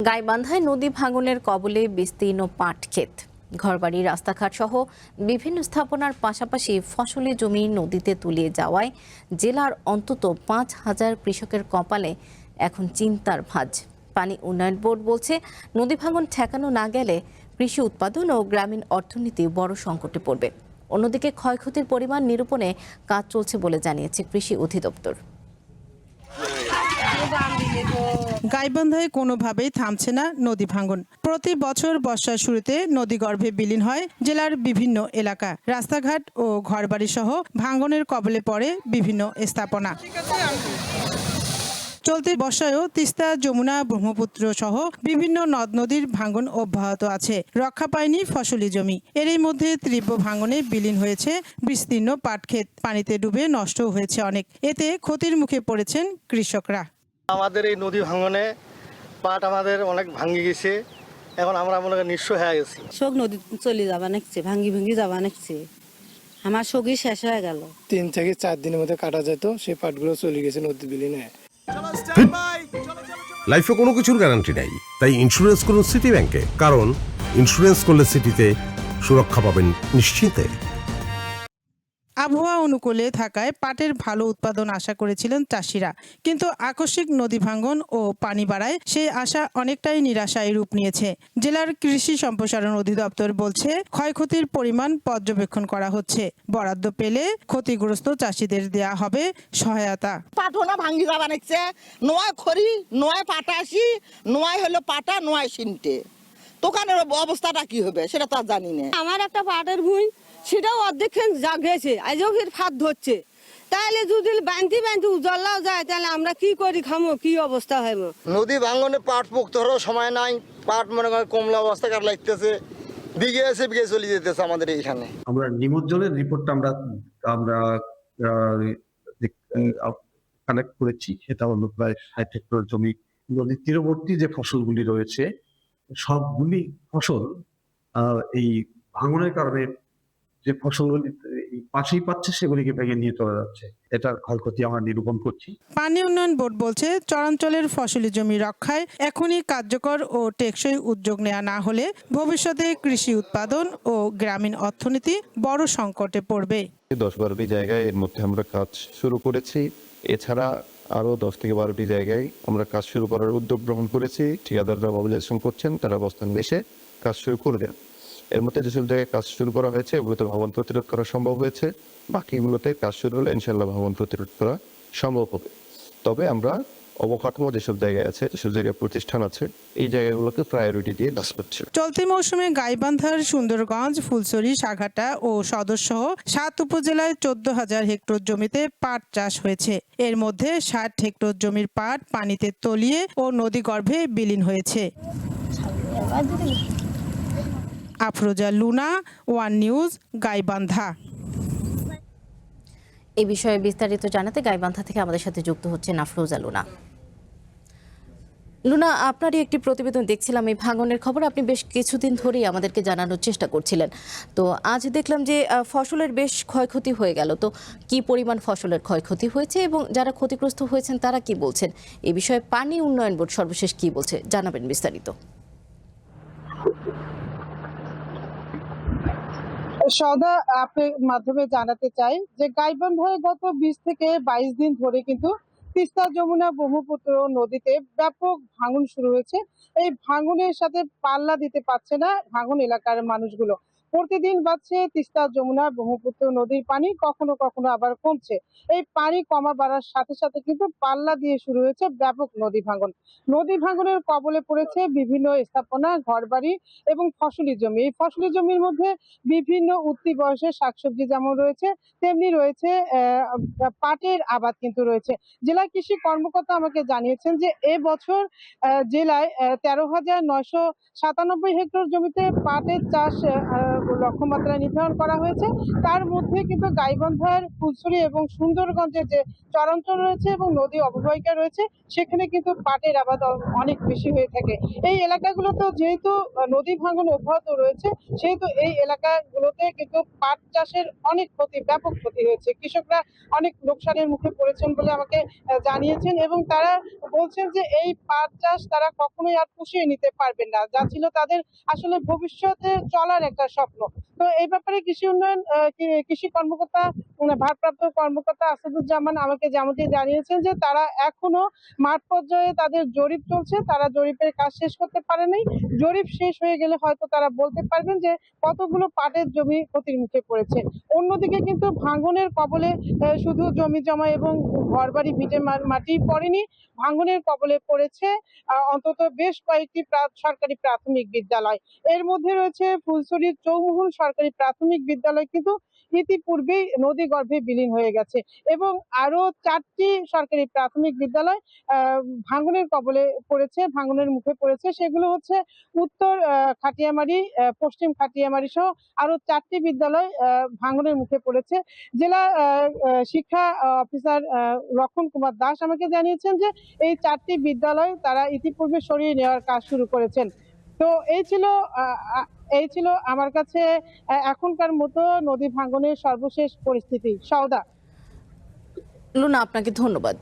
গাইবান্ধায় নদী ভাঙনের কবলে বিস্তীর্ণ পাট ক্ষেত, ঘরবাড়ি, রাস্তাঘাট সহ বিভিন্ন স্থাপনার পাশাপাশি ফসলি জমি নদীতে তলিয়ে যাওয়ায় জেলার অন্তত 5,000 কৃষকের কপালে এখন চিন্তার ভাঁজ। পানি উন্নয়ন বোর্ড বলছে, নদী ভাঙন ঠেকানো না গেলে কৃষি উৎপাদন ও গ্রামীণ অর্থনীতি বড় সংকটে পড়বে। অন্যদিকে ক্ষয়ক্ষতির পরিমাণ নিরূপণে কাজ চলছে বলে জানিয়েছে কৃষি অধিদপ্তর। গাইবান্ধায় কোনোভাবেই থামছে না নদী ভাঙন। প্রতি বছর বর্ষার শুরুতে নদীগর্ভে বিলীন হয় জেলার বিভিন্ন এলাকা। রাস্তাঘাট ও ঘরবাড়ি সহ ভাঙনের কবলে পড়ে বিভিন্ন স্থাপনা। চলতি বর্ষায়ও তিস্তা, যমুনা, ব্রহ্মপুত্র সহ বিভিন্ন নদ নদীর ভাঙন অব্যাহত আছে। রক্ষা পায়নি ফসলি জমি। এরই মধ্যে তীব্র ভাঙনে বিলীন হয়েছে বিস্তীর্ণ পাটক্ষেত, পানিতে ডুবে নষ্ট হয়েছে অনেক। এতে ক্ষতির মুখে পড়েছেন কৃষকরা। আমাদের এই নদী ভাঙনে পাট আমাদের অনেক ভাঙি গেছে, এখন আমরা মনে করি নিঃস্ব হয়ে গেছি। শোক নদী চলে যাবা নাকছে, ভাঙ্গি যাবা নাকছে, আমার শোকই শেষ হয়ে গেল। 3 থেকে 4 দিনের মধ্যে কাটা যেত, সেই পাটগুলো চলে গেছে নদী বিলীনে। লাইফে কোনো কিছুর গ্যারান্টি নাই, তাই ইন্স্যুরেন্স করুন সিটি ব্যাংকে, কারণ ইন্স্যুরেন্স করলে সিটিতে সুরক্ষা পাবেন নিশ্চিন্তে। আবহাওয়া অনুকূলে থাকায় পাটের ভালো উৎপাদন আশা করেছিলেন চাষিরা, কিন্তু আকস্মিক নদী ভাঙন ও পানি বাড়ায় সেই আশা অনেকটাই নিরাশায় রূপ নিয়েছে। জেলার কৃষি সম্প্রসারণ অধিদপ্তর বলছে, ক্ষয়ক্ষতির পরিমাণ পর্যবেক্ষণ করা হচ্ছে। বরাদ্দ পেলে ক্ষতিগ্রস্ত চাষিদের দেয়া হবে সহায়তা। পাটনা ভাঙ্গি যাবা নাকছে, নয় খড়ি, নয় পাটাশি, নয় হলো পাটা, নয় সিনটে। দোকানের অবস্থাটা কি হবে সেটা তো আর জানি না। আমার একটা পাটের ভুঁই, সেটাও অর্ধেক যা গেছে, আজও ফের ফাঁদ ধরছে। তাহলে যদি বাঁধতে উজল্লাও যায়, তাহলে আমরা কি করি, খামো, কি অবস্থা হয়? নদী ভাঙনে পাট মুক্ত হওয়ার সময় নাই, পাট মনে করেন কমলা অবস্থা কার লাগতেছে, বিঘে এসে বিঘে চলে যেতেছে আমাদের এইখানে। আমরা নিমজ্জনের রিপোর্টটা আমরা কালেক্ট করেছি। সেটা হলো প্রায় 60 হেক্টর জমি। নদীর তীরবর্তী যে ফসলগুলি রয়েছে, সবগুলি ফসল এই ভাঙনের কারণে যে ফসলগুলি পাশেই পাচ্ছে, সেগুলিকে ভেঙে নিয়ে চলে যাচ্ছে। এটার ক্ষয়ক্ষতি আমরা নিরূপণ করছি। পানি উন্নয়ন বোর্ড বলছে, চরাঞ্চলের ফসলি জমি রক্ষায় এখনই কার্যকর ও টেকসই উদ্যোগ নেওয়া না হলে ভবিষ্যতে কৃষি উৎপাদন ও গ্রামীণ অর্থনীতি বড় সংকটে পড়বে। 10-12টি জায়গায় এর মধ্যে আমরা কাজ শুরু করেছি। এছাড়া আরো 10 থেকে 12টি জায়গায় আমরা কাজ শুরু করার উদ্যোগ গ্রহণ করেছি। ঠিকাদাররা মোবিলাইজেশন করছেন, তারা অবস্থান বেশে কাজ শুরু করবেন। এর মধ্যে যেসব জায়গায় কাজ শুরু করা হয়েছে, এগুলোতে ভবন প্রতিরোধ করা সম্ভব হয়েছে। বাকিগুলোতে কাজ শুরু হলে ইনশাল্লাহ ভবন প্রতিরোধ করা সম্ভব হবে। তবে আমরা অবকাঠামো যেসব জায়গায় আছে, যেসব জায়গায় প্রতিষ্ঠান আছে, এই জায়গাগুলোকে প্রায়োরিটি দিয়ে কাজ করছে। চলতি মৌসুমে গাইবান্ধার সুন্দরগঞ্জ, ফুলছড়ি, সাঘাটা ও সদর সহ 7 উপজেলায় 14,000 হেক্টর জমিতে পাট চাষ হয়েছে। এর মধ্যে 60 হেক্টর জমির পাট পানিতে তলিয়ে ও নদীগর্ভে বিলীন হয়েছে। Afroza Luna, one news, Gaibandha. এই বিষয়ে বিস্তারিত জানাতে গাইবান্ধা থেকে আমাদের সাথে যুক্ত হচ্ছেন আফরোজা লুনা। লুনা, আপনারই একটি প্রতিবেদন দেখছিলাম এই ভাঙনের খবর, আপনি বেশ কিছুদিন ধরেই আমাদেরকে জানানোর চেষ্টা করছিলেন। তো আজ দেখলাম যে ফসলের বেশ ক্ষয়ক্ষতি হয়ে গেল। তো কি পরিমাণ ফসলের ক্ষয়ক্ষতি হয়েছে এবং যারা ক্ষতিগ্রস্ত হয়েছেন তারা কি বলছেন? এই বিষয়ে পানি উন্নয়ন বোর্ড সর্বশেষ কি বলছে, জানাবেন বিস্তারিত। সদা আপনার মাধ্যমে জানাতে চাই যে গাইবান্ধায় গত 20 থেকে 22 দিন ধরে কিন্তু তিস্তা, যমুনা, ব্রহ্মপুত্র নদীতে ব্যাপক ভাঙন শুরু হয়েছে। এই ভাঙনের সাথে পাল্লা দিতে পারছে না ভাঙন এলাকার মানুষগুলো। প্রতিদিন বাড়ছে তিস্তা, যমুনা, ব্রহ্মপুত্র নদীর পানি, কখনো কখনো আবার কমছে। এই পানি কমা বাড়ার সাথে সাথে কিন্তু পাল্লা দিয়ে শুরু হয়েছে ব্যাপক নদী ভাঙন। নদী ভাঙনের কবলে পড়েছে বিভিন্ন স্থাপনা, ঘরবাড়ি এবং ফসলি জমি। এই ফসলি জমির মধ্যে বিভিন্ন উঠতি বয়সের শাকসবজি যেমন রয়েছে, তেমনি রয়েছে পাটের আবাদ কিন্তু রয়েছে। জেলা কৃষি কর্মকর্তা আমাকে জানিয়েছেন যে এবছর জেলায় 13,997 হেক্টর জমিতে পাটের চাষ লক্ষ্যমাত্রা নির্ধারণ করা হয়েছে। তার মধ্যে কিন্তু গাইবান্ধার ফুলছড়ি এবং সুন্দরগঞ্জের যে চরাঞ্চল রয়েছে এবং নদী অববাহিকা রয়েছে সেখানে কিন্তু পাটের আবাদ অনেক বেশি হয়ে থাকে। এই এলাকাগুলোতে যেহেতু নদী ভাঙন অব্যাহত রয়েছে সেহেতু এই এলাকাগুলোতে কিন্তু পাট চাষের অনেক ক্ষতি, ব্যাপক ক্ষতি হয়েছে। কৃষকরা অনেক লোকসানের মুখে পড়েছেন বলে আমাকে জানিয়েছেন এবং তারা বলছেন যে এই পাট চাষ তারা কখনোই আর পুষিয়ে নিতে পারবেন না, যা ছিল তাদের আসলে ভবিষ্যতে চলার একটা স্বপ্ন। তো এই ব্যাপারে কৃষি কর্মকর্তা ভারপ্রাপ্ত কর্মকর্তা আসাদুজ্জামান আমাকে যেমনটি জানিয়েছেন যে তারা এখনো মাঠ পর্যায়ে তাদের জরিপ চলছে, তারা জরিপের কাজ শেষ করতে পারেনি। জরিপ শেষ হয়ে গেলে হয়তো তারা বলতে পারবেন যে কতগুলো পাটের জমি ক্ষতির মুখে পড়েছে। অন্যদিকে কিন্তু ভাঙনের কবলে শুধু জমি জমা এবং ঘরবাড়ি ভিটে মাটি পড়েনি, ভাঙনের কবলে পড়েছে অন্তত বেশ কয়েকটি সরকারি প্রাথমিক বিদ্যালয়। এর মধ্যে রয়েছে ফুলছড়ির চৌমুহন সরকারি প্রাথমিক বিদ্যালয় কিন্তু ইতিপূর্বেই নদী গর্ভে বিলীন হয়ে গেছে এবং আরো 4টি সরকারি প্রাথমিক বিদ্যালয় ভাঙনের কবলে পড়েছে, ভাঙনের মুখে পড়েছে। সেগুলো হচ্ছে উত্তর খাটিয়ামারি, পশ্চিম খাটিয়ামারি সহ আরো 4টি বিদ্যালয় ভাঙনের মুখে পড়েছে। জেলা শিক্ষা অফিসার লক্ষণ কুমার দাস আমাকে জানিয়েছেন যে এই 4টি বিদ্যালয় তারা ইতিপূর্বে সরিয়ে নেওয়ার কাজ শুরু করেছেন। তো এই ছিল আমার কাছে এখনকার মতো নদী ভাঙনের সর্বশেষ পরিস্থিতি। সওদা। লুনা, আপনাকে ধন্যবাদ।